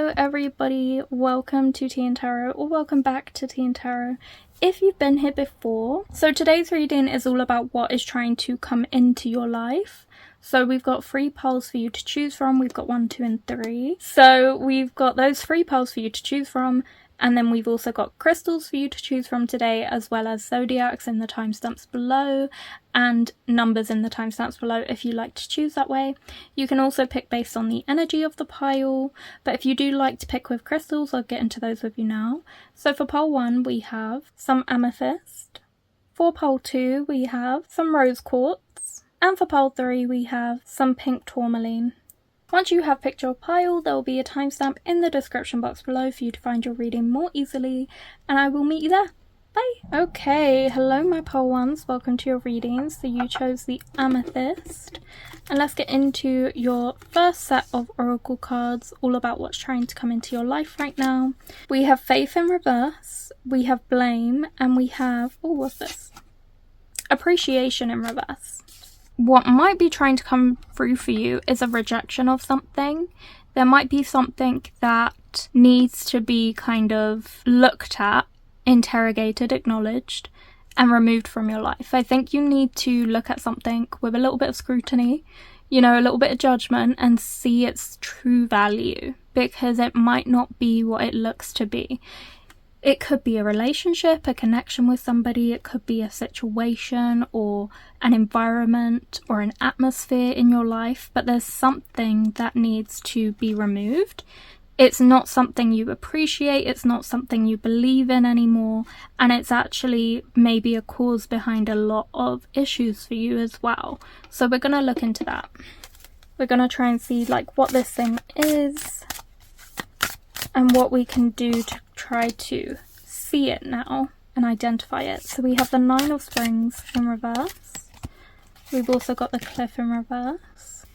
Hello everybody, welcome to TìandTarot, or welcome back to TìandTarot if you've been here before. So today's reading is all about what is trying to come into your life. So we've got 3 piles for you to choose from. We've got 1, 2 and 3. So we've got those 3 piles for you to choose from, and then we've also got crystals for you to choose from today, as well as zodiacs in the timestamps below and numbers in the timestamps below if you like to choose that way. You can also pick based on the energy of the pile, but if you do like to pick with crystals, I'll get into those with you now. So for pile 1 we have some amethyst, for pile 2 we have some rose quartz, and for pile 3 we have some pink tourmaline. Once you have picked your pile, there will be a timestamp in the description box below for you to find your reading more easily, and I will meet you there. Bye! Okay, hello my pile ones, welcome to your readings. So you chose the amethyst, and let's get into your first set of oracle cards, all about what's trying to come into your life right now. We have faith in reverse, we have blame, and we have, oh what's this? Appreciation in reverse. What might be trying to come through for you is a rejection of something. There might be something that needs to be kind of looked at, interrogated, acknowledged, and removed from your life. I think you need to look at something with a little bit of scrutiny, you know, a little bit of judgment, and see its true value, because it might not be what it looks to be. It could be a relationship, a connection with somebody, it could be a situation or an environment or an atmosphere in your life, but there's something that needs to be removed. It's not something you appreciate, it's not something you believe in anymore, and it's actually maybe a cause behind a lot of issues for you as well. So we're going to look into that. We're going to try and see like what this thing is and what we can do to try to see it now and identify it. So we have the 9 of Springs in reverse. We've also got the Cliff in reverse.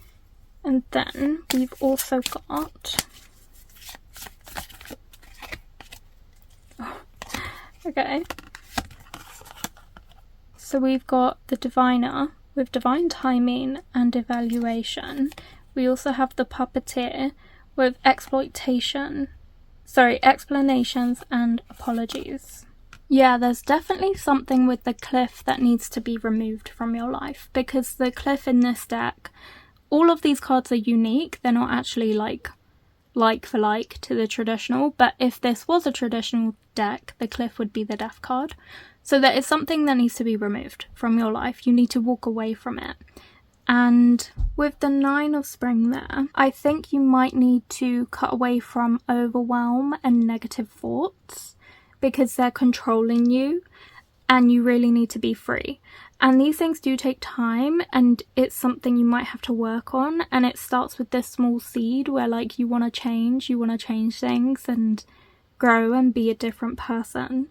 And then we've also got... okay. So we've got the Diviner with divine timing and evaluation. We also have the Puppeteer with explanations and apologies. Yeah, there's definitely something with the Cliff that needs to be removed from your life, because the Cliff in this deck, all of these cards are unique. They're not actually like for like to the traditional, but if this was a traditional deck, the Cliff would be the Death card. So there is something that needs to be removed from your life. You need to walk away from it. And with the 9 of Spring there, I think you might need to cut away from overwhelm and negative thoughts, because they're controlling you and you really need to be free. And these things do take time, and it's something you might have to work on, and it starts with this small seed where like you want to change things and grow and be a different person.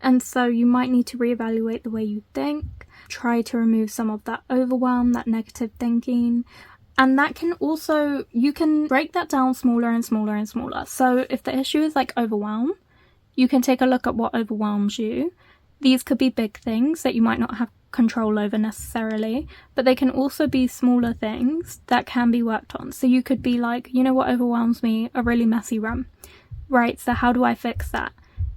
And so you might need to reevaluate the way you think, try to remove some of that overwhelm, that negative thinking. And that can also, you can break that down smaller and smaller and smaller. So if the issue is like overwhelm, you can take a look at what overwhelms you. These could be big things that you might not have control over necessarily, but they can also be smaller things that can be worked on. So you could be like, you know what overwhelms me? A really messy room. Right, so how do I fix that?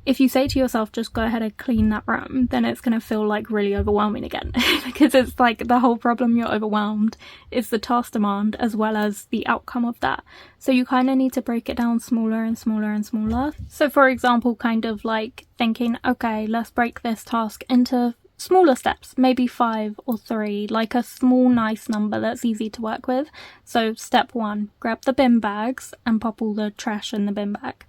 If you say to yourself, just go ahead and clean that room, then it's going to feel like really overwhelming again. Because it's like the whole problem you're overwhelmed is the task demand as well as the outcome of that. So you kind of need to break it down smaller and smaller and smaller. So for example, kind of like thinking, okay, let's break this task into smaller steps, maybe 5 or 3, like a small nice number that's easy to work with. So step 1, grab the bin bags and pop all the trash in the bin bag.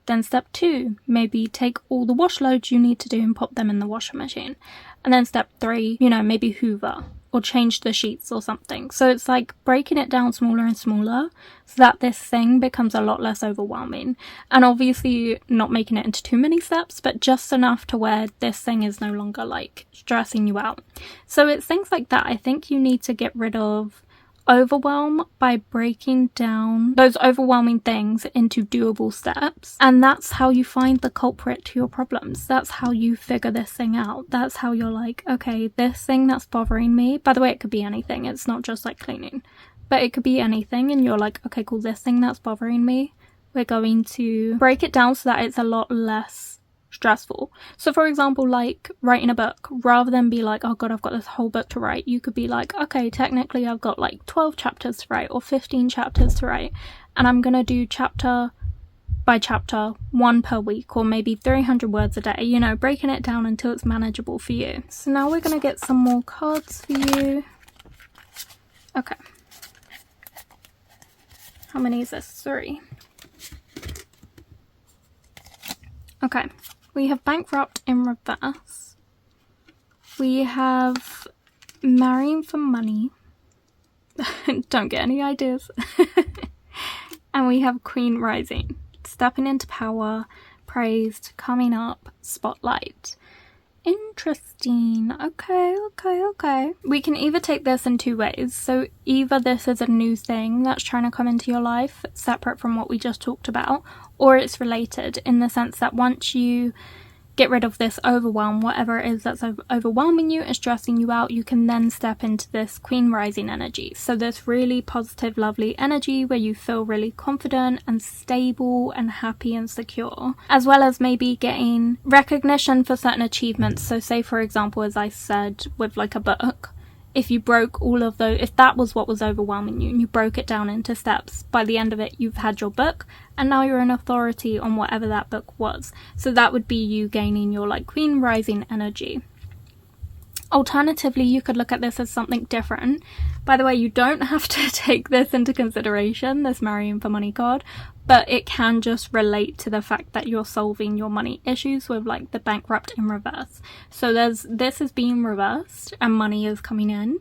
Then step 2, maybe take all the wash loads you need to do and pop them in the washing machine. And then step 3, you know, maybe hoover or change the sheets or something. So it's like breaking it down smaller and smaller so that this thing becomes a lot less overwhelming. And obviously not making it into too many steps, but just enough to where this thing is no longer like stressing you out. So it's things like that. I think you need to get rid of overwhelm by breaking down those overwhelming things into doable steps, and that's how you find the culprit to your problems. That's how you figure this thing out. That's how you're like, okay, this thing that's bothering me, by the way, it could be anything, it's not just like cleaning, but it could be anything, and you're like, okay cool, this thing that's bothering me, we're going to break it down so that it's a lot less stressful. So for example, like writing a book, rather than be like, oh god, I've got this whole book to write, you could be like, okay, technically I've got like 12 chapters to write or 15 chapters to write, and I'm gonna do chapter by chapter, one per week, or maybe 300 words a day, you know, breaking it down until it's manageable for you. So now we're gonna get some more cards for you. Okay, how many is this? 3. Okay, we have bankrupt in reverse. We have marrying for money. Don't get any ideas. And we have queen rising. Stepping into power, praised, coming up, spotlight. Interesting. Okay. We can either take this in 2 ways. So either this is a new thing that's trying to come into your life, separate from what we just talked about, or it's related in the sense that once you get rid of this overwhelm, whatever it is that's overwhelming you and stressing you out, you can then step into this queen rising energy. So this really positive, lovely energy where you feel really confident and stable and happy and secure, as well as maybe getting recognition for certain achievements. So say for example, as I said with like a book, if you broke all of those, if that was what was overwhelming you and you broke it down into steps, by the end of it you've had your book and now you're an authority on whatever that book was. So that would be you gaining your like queen rising energy. Alternatively, you could look at this as something different. By the way, you don't have to take this into consideration, this marrying for money card, but it can just relate to the fact that you're solving your money issues with like the bankrupt in reverse. So this is being reversed and money is coming in,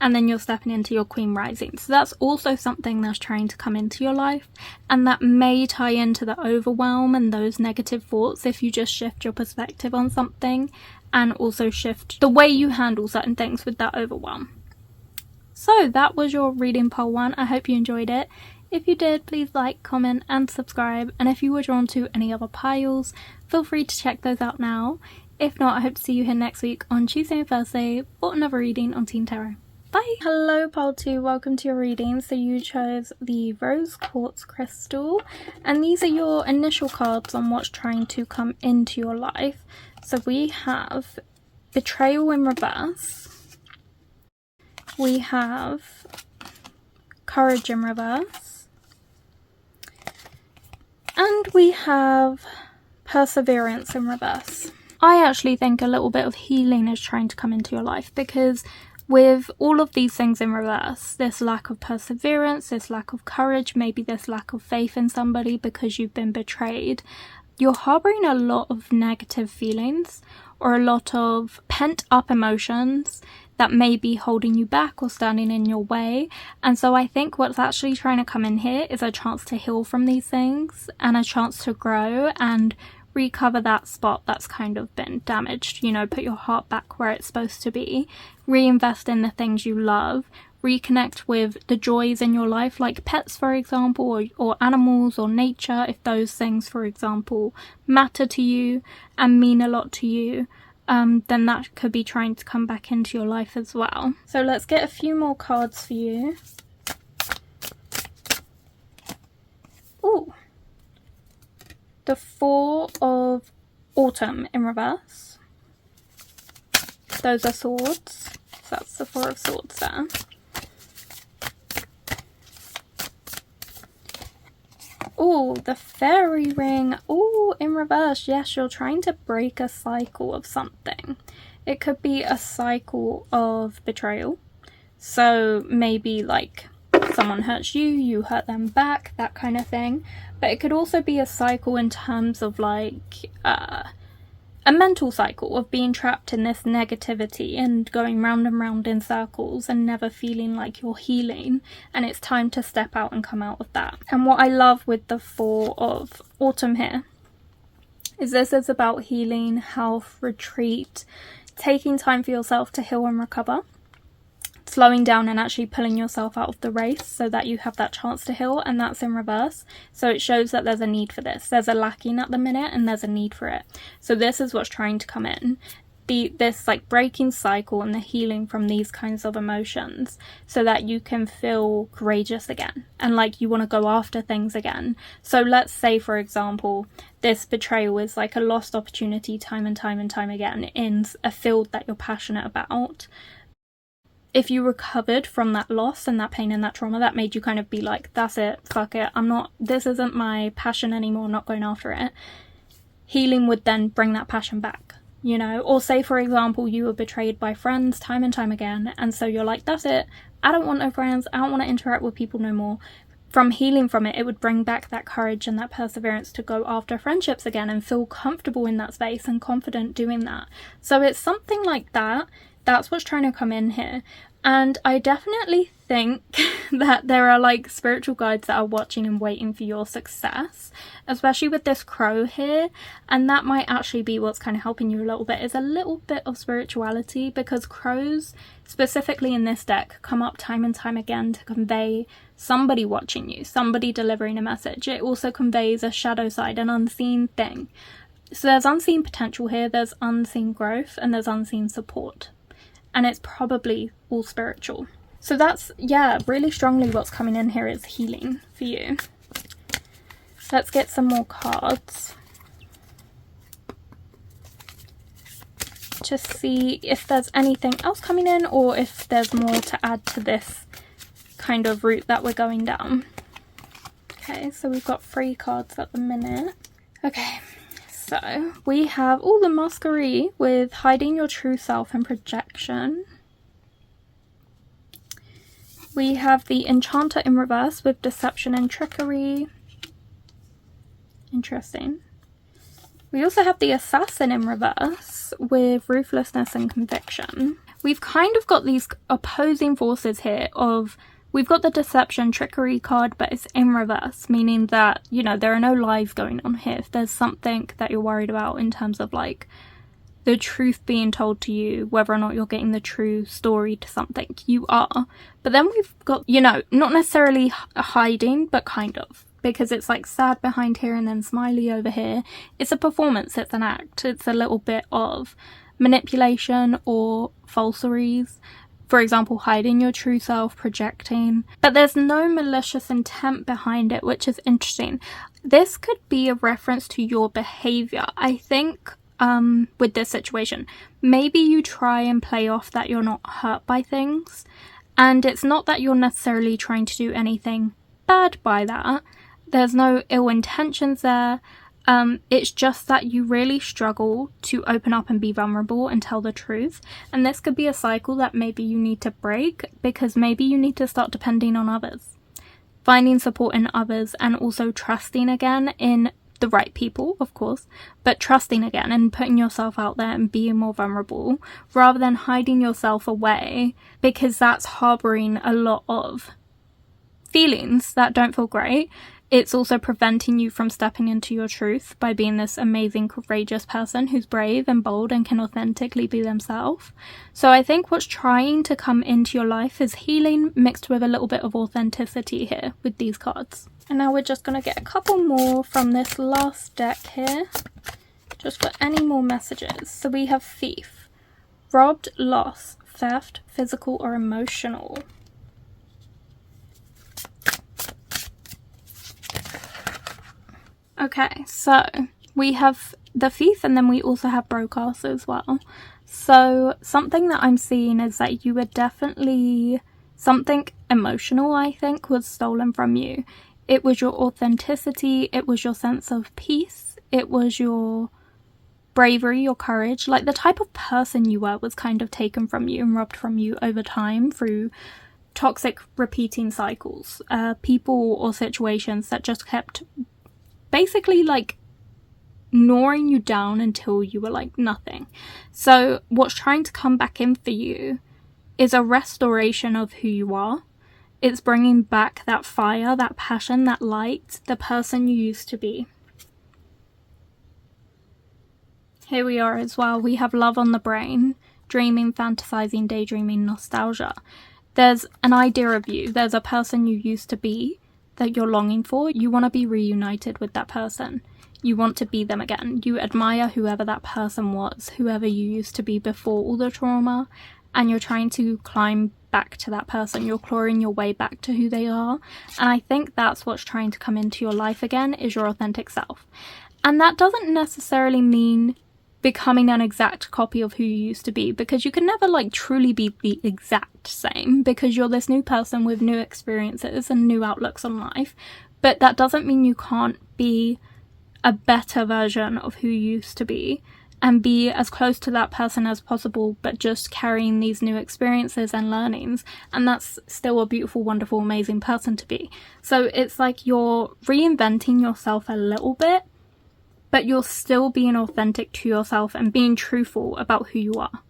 and then you're stepping into your queen rising. So that's also something that's trying to come into your life, and that may tie into the overwhelm and those negative thoughts if you just shift your perspective on something and also shift the way you handle certain things with that overwhelm. So that was your reading pile 1. I hope you enjoyed it. If you did, please like, comment and subscribe, and if you were drawn to any other piles, feel free to check those out now. If not, I hope to see you here next week on Tuesday and Thursday for another reading on Team Tarot. Bye! Hello pile 2, welcome to your reading. So you chose the rose quartz crystal, and these are your initial cards on what's trying to come into your life. So we have betrayal in reverse, we have courage in reverse, and we have perseverance in reverse. I actually think a little bit of healing is trying to come into your life, because with all of these things in reverse, this lack of perseverance, this lack of courage, maybe this lack of faith in somebody because you've been betrayed, you're harboring a lot of negative feelings or a lot of pent up emotions that may be holding you back or standing in your way. And so I think what's actually trying to come in here is a chance to heal from these things and a chance to grow and recover that spot that's kind of been damaged. You know, put your heart back where it's supposed to be, reinvest in the things you love, reconnect with the joys in your life, like pets for example, or animals or nature, if those things for example matter to you and mean a lot to you. Then that could be trying to come back into your life as well. So let's get a few more cards for you. Ooh, the 4 of autumn in reverse. Those are swords, so that's the 4 of swords there. Oh, the fairy ring. Oh, in reverse. Yes, you're trying to break a cycle of something. It could be a cycle of betrayal. So maybe like someone hurts you, you hurt them back, that kind of thing. But it could also be a cycle in terms of like a mental cycle of being trapped in this negativity and going round and round in circles and never feeling like you're healing, and it's time to step out and come out of that. And what I love with the 4 of autumn here is this is about healing, health, retreat, taking time for yourself to heal and recover, slowing down and actually pulling yourself out of the race so that you have that chance to heal, and that's in reverse. So it shows that there's a need for this. There's a lacking at the minute and there's a need for it. So this is what's trying to come in. this like breaking cycle and the healing from these kinds of emotions, so that you can feel courageous again and like you want to go after things again. So let's say, for example, this betrayal is like a lost opportunity time and time and time again in a field that you're passionate about. If you recovered from that loss and that pain and that trauma, that made you kind of be like, that's it, fuck it, this isn't my passion anymore, I'm not going after it. Healing would then bring that passion back, you know? Or say, for example, you were betrayed by friends time and time again, and so you're like, that's it, I don't want no friends, I don't want to interact with people no more. From healing from it, it would bring back that courage and that perseverance to go after friendships again and feel comfortable in that space and confident doing that. So it's something like that. That's what's trying to come in here. And I definitely think that there are like spiritual guides that are watching and waiting for your success, especially with this crow here. And that might actually be what's kind of helping you a little bit, is a little bit of spirituality, because crows, specifically in this deck, come up time and time again to convey somebody watching you, somebody delivering a message. It also conveys a shadow side, an unseen thing. So there's unseen potential here, there's unseen growth, and there's unseen support. And it's probably all spiritual. So that's, yeah, really strongly what's coming in here is healing for you. Let's get some more cards to see if there's anything else coming in, or if there's more to add to this kind of route that we're going down. Okay, so we've got 3 cards at the minute. Okay. So, we have all the masquerie with hiding your true self and projection. We have the enchanter in reverse with deception and trickery. Interesting. We also have the assassin in reverse with ruthlessness and conviction. We've kind of got these opposing forces here of... We've got the deception trickery card, but it's in reverse, meaning that, you know, there are no lies going on here. If there's something that you're worried about in terms of like the truth being told to you, whether or not you're getting the true story to something, you are. But then we've got, you know, not necessarily hiding, but kind of, because it's like sad behind here and then smiley over here. It's a performance, it's an act. It's a little bit of manipulation or falseries. For example, hiding your true self, projecting. But there's no malicious intent behind it, which is interesting. This could be a reference to your behaviour. I think with this situation, maybe you try and play off that you're not hurt by things. And it's not that you're necessarily trying to do anything bad by that. There's no ill intentions there. It's just that you really struggle to open up and be vulnerable and tell the truth. And this could be a cycle that maybe you need to break, because maybe you need to start depending on others, finding support in others, and also trusting again in the right people, of course, but trusting again and putting yourself out there and being more vulnerable rather than hiding yourself away, because that's harboring a lot of feelings that don't feel great. It's also preventing you from stepping into your truth by being this amazing, courageous person who's brave and bold and can authentically be themselves. So I think what's trying to come into your life is healing mixed with a little bit of authenticity here with these cards. And now we're just going to get a couple more from this last deck here, just for any more messages. So we have thief, robbed, loss, theft, physical or emotional. Okay, so we have the thief, and then we also have broadcast as well. So something that I'm seeing is that you were definitely... something emotional, I think, was stolen from you. It was your authenticity, it was your sense of peace, it was your bravery, your courage. Like, the type of person you were was kind of taken from you and robbed from you over time through toxic repeating cycles. People or situations that just kept... basically like gnawing you down until you were like nothing. So what's trying to come back in for you is a restoration of who you are. It's bringing back that fire, that passion, that light, the person you used to be. Here we are as well. We have love on the brain, dreaming, fantasizing, daydreaming, nostalgia. There's an idea of you. There's a person you used to be that you're longing for. You want to be reunited with that person. You want to be them again. You admire whoever that person was, whoever you used to be before all the trauma, and you're trying to climb back to that person. You're clawing your way back to who they are. And I think that's what's trying to come into your life again, is your authentic self. And that doesn't necessarily mean becoming an exact copy of who you used to be, because you can never like truly be the exact same, because you're this new person with new experiences and new outlooks on life. But that doesn't mean you can't be a better version of who you used to be and be as close to that person as possible, but just carrying these new experiences and learnings. And that's still a beautiful, wonderful, amazing person to be. So it's like you're reinventing yourself a little bit, but you're still being authentic to yourself and being truthful about who you are.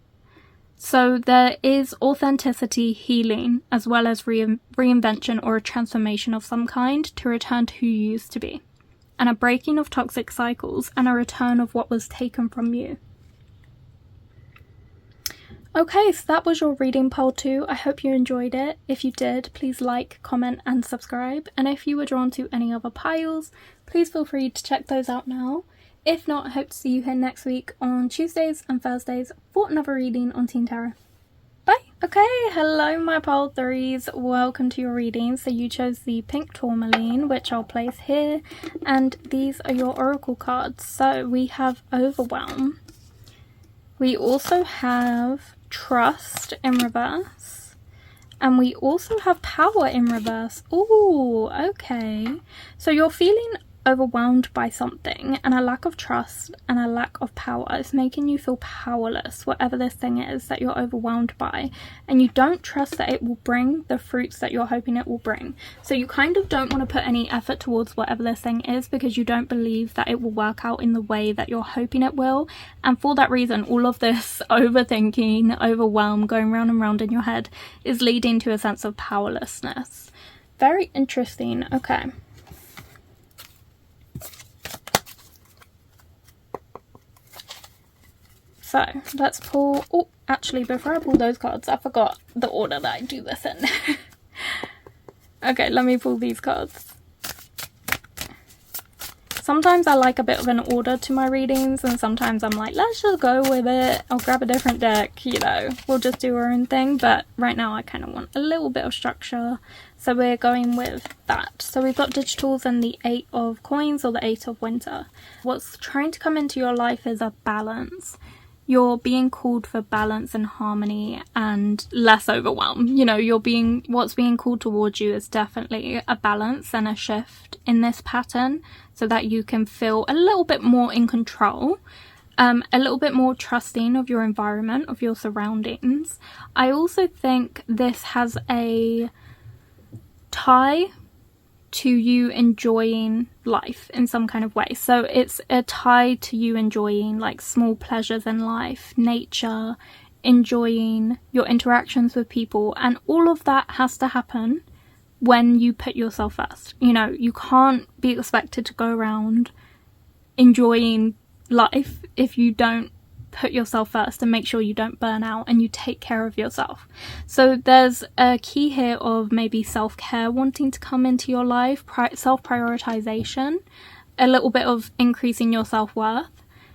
So there is authenticity, healing, as well as reinvention or a transformation of some kind to return to who you used to be, and a breaking of toxic cycles and a return of what was taken from you. Okay, so that was your reading pile 2. I hope you enjoyed it. If you did, please like, comment and subscribe. And if you were drawn to any other piles, please feel free to check those out now. If not, I hope to see you here next week on Tuesdays and Thursdays for another reading on Teen Tarot. Bye! Okay, hello my pile 3s, welcome to your reading. So you chose the pink tourmaline, which I'll place here, and these are your oracle cards. So we have Overwhelm. We also have Trust in reverse. And we also have Power in reverse. Ooh, okay. So you're feeling overwhelmed by something, and a lack of trust and a lack of power is making you feel powerless, whatever this thing is that you're overwhelmed by, and you don't trust that it will bring the fruits that you're hoping it will bring. So you kind of don't want to put any effort towards whatever this thing is, because you don't believe that it will work out in the way that you're hoping it will. And for that reason, all of this overthinking, overwhelm, going round and round in your head is leading to a sense of powerlessness. Very interesting. Okay. So let's pull, oh, actually before I pull those cards, I forgot the order that I do this in. Okay, let me pull these cards. Sometimes I like a bit of an order to my readings, and sometimes I'm like, let's just go with it. I'll grab a different deck, you know, we'll just do our own thing. But right now I kind of want a little bit of structure, so we're going with that. So we've got digitals and the 8 of coins, or the 8 of winter. What's trying to come into your life is a balance. You're being called for balance and harmony and less overwhelm. You know, what's being called towards you is definitely a balance and a shift in this pattern, so that you can feel a little bit more in control, a little bit more trusting of your environment, of your surroundings. I also think this has a tie to you enjoying life in some kind of way. So it's a tie to you enjoying like small pleasures in life, nature, enjoying your interactions with people, and all of that has to happen when you put yourself first. You know, you can't be expected to go around enjoying life if you don't put yourself first and make sure you don't burn out and you take care of yourself. So there's a key here of maybe self-care wanting to come into your life, self-prioritization, a little bit of increasing your self-worth,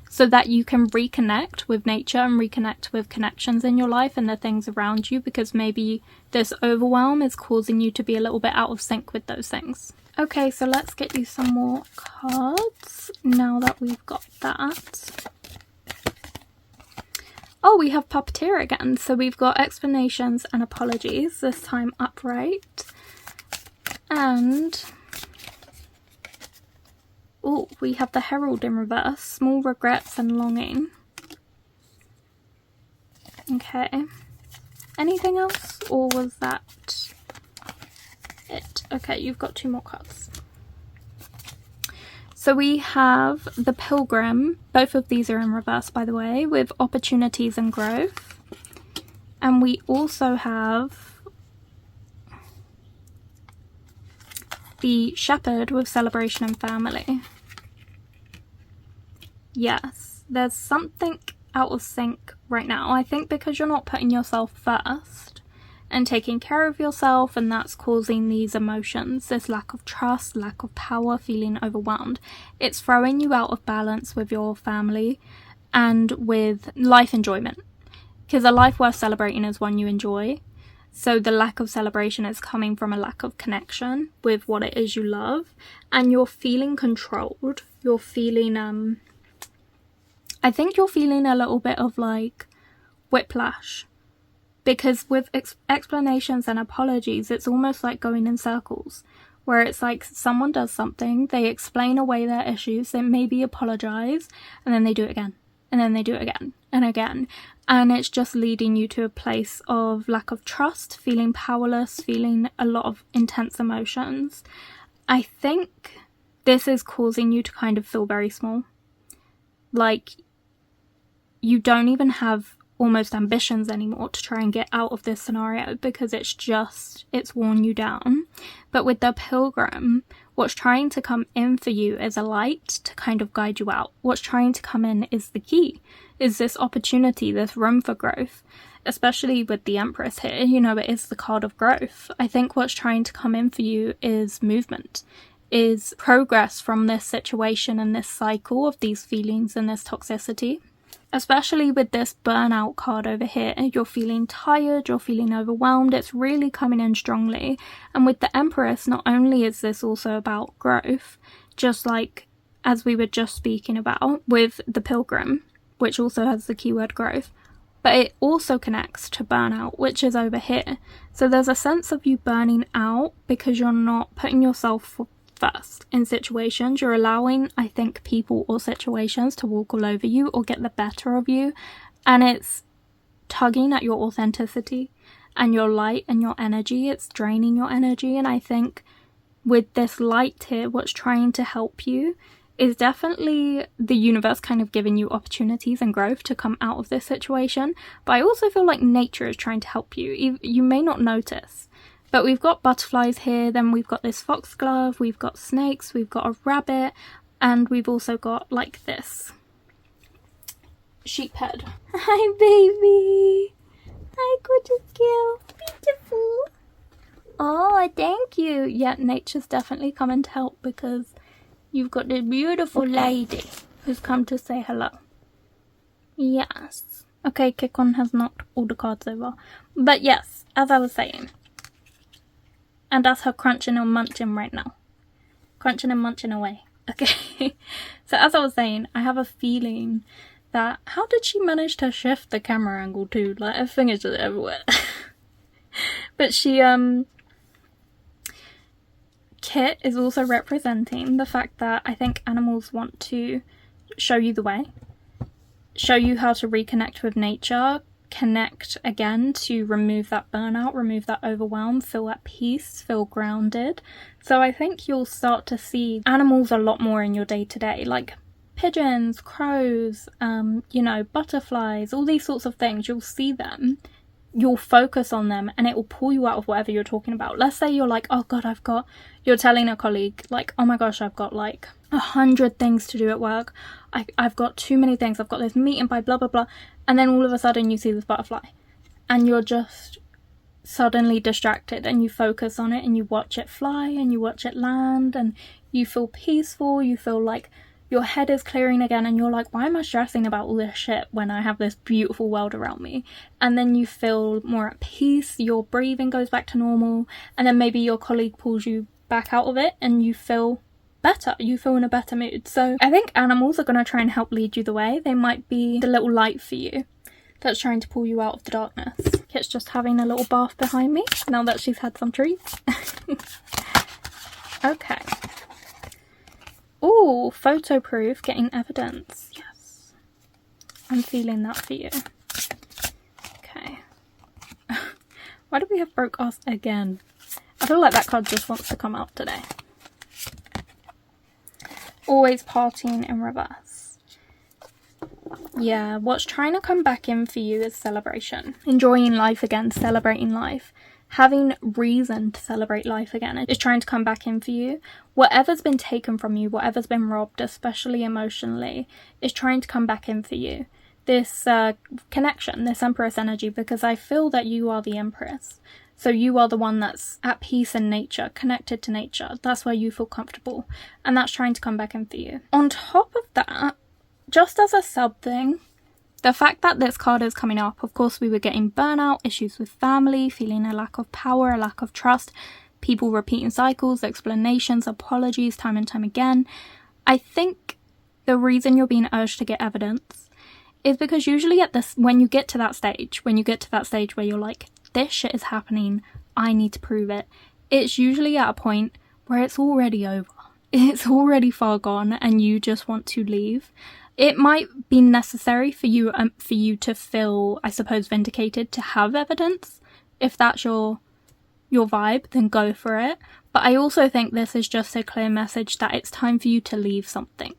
so that you can reconnect with nature and reconnect with connections in your life and the things around you, because maybe this overwhelm is causing you to be a little bit out of sync with those things. Okay, so let's get you some more cards now that we've got that. Oh, we have Puppeteer again. So we've got explanations and apologies, this time upright. And oh, we have the Herald in reverse, small regrets and longing. Okay. Anything else, or was that it? Okay, you've got 2 more cards. So we have the Pilgrim. Both of these are in reverse, by the way, with opportunities and growth. And we also have the Shepherd with celebration and family. Yes, there's something out of sync right now. I think because you're not putting yourself first, and taking care of yourself, and that's causing these emotions, this lack of trust, lack of power, feeling overwhelmed. It's throwing you out of balance with your family and with life enjoyment, because a life worth celebrating is one you enjoy. So the lack of celebration is coming from a lack of connection with what it is you love, and you're feeling controlled. You're feeling I think you're feeling a little bit of like whiplash, because with explanations and apologies, it's almost like going in circles, where it's like someone does something, they explain away their issues, they maybe apologize, and then they do it again, and then they do it again and again, and it's just leading you to a place of lack of trust, feeling powerless, feeling a lot of intense emotions. I think this is causing you to kind of feel very small, like you don't even have almost ambitions anymore to try and get out of this scenario, because it's worn you down. But with the Pilgrim, what's trying to come in for you is a light to kind of guide you out. What's trying to come in is the key, is this opportunity, this room for growth, especially with the Empress here. You know, it is the card of growth. I think what's trying to come in for you is movement, is progress from this situation and this cycle of these feelings and this toxicity. Especially with this burnout card over here, you're feeling tired, you're feeling overwhelmed, it's really coming in strongly. And with the Empress, not only is this also about growth, just like as we were just speaking about with the Pilgrim, which also has the keyword growth, but it also connects to burnout, which is over here. So there's a sense of you burning out because you're not putting yourself first in situations. You're allowing, I think, people or situations to walk all over you or get the better of you, and it's tugging at your authenticity and your light and your energy. It's draining your energy. And I think with this light here, what's trying to help you is definitely the universe kind of giving you opportunities and growth to come out of this situation. But I also feel like nature is trying to help you. You may not notice, but we've got butterflies here, then we've got this foxglove, we've got snakes, we've got a rabbit, and we've also got like this sheephead. Hi baby! Hi gorgeous girl! Beautiful! Oh, thank you! Yeah, nature's definitely coming to help, because you've got this beautiful lady who's come to say hello. Yes. Okay, Kikon has knocked all the cards over. But yes, as I was saying, and that's her crunching and munching right now. Crunching and munching away. Okay. So as I was saying, I have a feeling that, how did she manage to shift the camera angle too? Like, her fingers are everywhere. But she, Kit is also representing the fact that I think animals want to show you the way. Show you how to reconnect with nature. Connect again to remove that burnout, remove that overwhelm, feel at peace, feel grounded. So I think you'll start to see animals a lot more in your day-to-day, like pigeons, crows, you know, butterflies, all these sorts of things. You'll see them, you'll focus on them, and it will pull you out of whatever you're talking about. Let's say you're like, oh god, you're telling a colleague like, oh my gosh, I've got like 100 things to do at work, I've got too many things, I've got this meeting by blah blah blah, and then all of a sudden you see this butterfly and you're just suddenly distracted, and you focus on it and you watch it fly and you watch it land, and you feel peaceful, you feel like your head is clearing again, and you're like, why am I stressing about all this shit when I have this beautiful world around me? And then you feel more at peace, your breathing goes back to normal, and then maybe your colleague pulls you back out of it and you feel better, you feel in a better mood. So I think animals are going to try and help lead you the way. They might be the little light for you that's trying to pull you out of the darkness. Kit's just having a little bath behind me now that she's had some treats. Okay. Ooh, photo proof, getting evidence. Yes. I'm feeling that for you. Okay. Why do we have broke ass again? I feel like that card just wants to come out today. Always partying in reverse. Yeah, what's trying to come back in for you is celebration. Enjoying life again, celebrating life. Having reason to celebrate life again is trying to come back in for you. Whatever's been taken from you, whatever's been robbed, especially emotionally, is trying to come back in for you. this connection, this Empress energy, because I feel that you are the Empress. So you are the one that's at peace in nature, connected to nature. That's where you feel comfortable. And that's trying to come back in for you. On top of that, just as a sub thing, the fact that this card is coming up, of course, we were getting burnout, issues with family, feeling a lack of power, a lack of trust, people repeating cycles, explanations, apologies, time and time again. I think the reason you're being urged to get evidence is because usually when you get to that stage where you're like, this shit is happening, I need to prove it, it's usually at a point where it's already over. It's already far gone and you just want to leave. It might be necessary for you to feel, I suppose, vindicated, to have evidence. If that's your vibe, then go for it. But I also think this is just a clear message that it's time for you to leave something.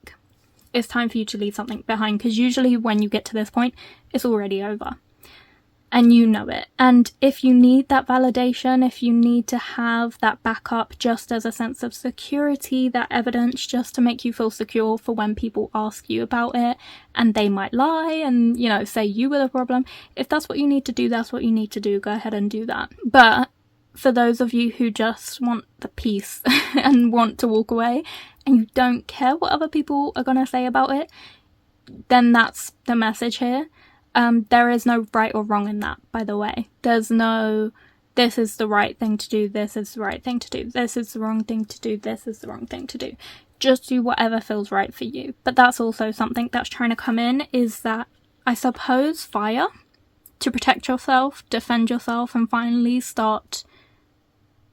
It's time for you to leave something behind, because usually when you get to this point, it's already over. And you know it. And if you need that validation, if you need to have that backup just as a sense of security, that evidence just to make you feel secure for when people ask you about it and they might lie and, you know, say you were the problem. If that's what you need to do, that's what you need to do. Go ahead and do that. But for those of you who just want the peace and want to walk away and you don't care what other people are going to say about it, then that's the message here. There is no right or wrong in that, by the way. There's no, this is the right thing to do, this is the right thing to do, this is the wrong thing to do, this is the wrong thing to do. Just do whatever feels right for you. But that's also something that's trying to come in, is that, I suppose, fire, to protect yourself, defend yourself, and finally start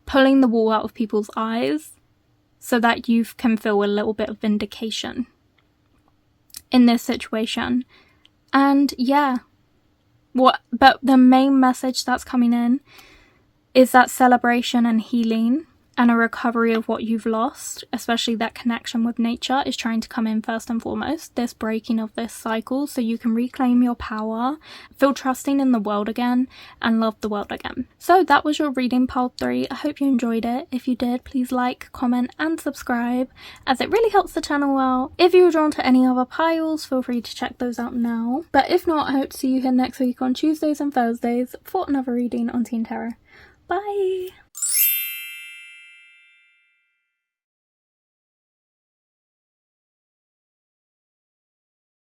pulling the wool out of people's eyes so that you can feel a little bit of vindication in this situation. And yeah, but the main message that's coming in is that celebration and healing and a recovery of what you've lost, especially that connection with nature, is trying to come in first and foremost. This breaking of this cycle so you can reclaim your power, feel trusting in the world again, and love the world again. So that was your reading, pile 3. I hope you enjoyed it. If you did, please like, comment, and subscribe, as it really helps the channel out. If you were drawn to any other piles, feel free to check those out now. But if not, I hope to see you here next week on Tuesdays and Thursdays for another reading on TìandTarot. Bye!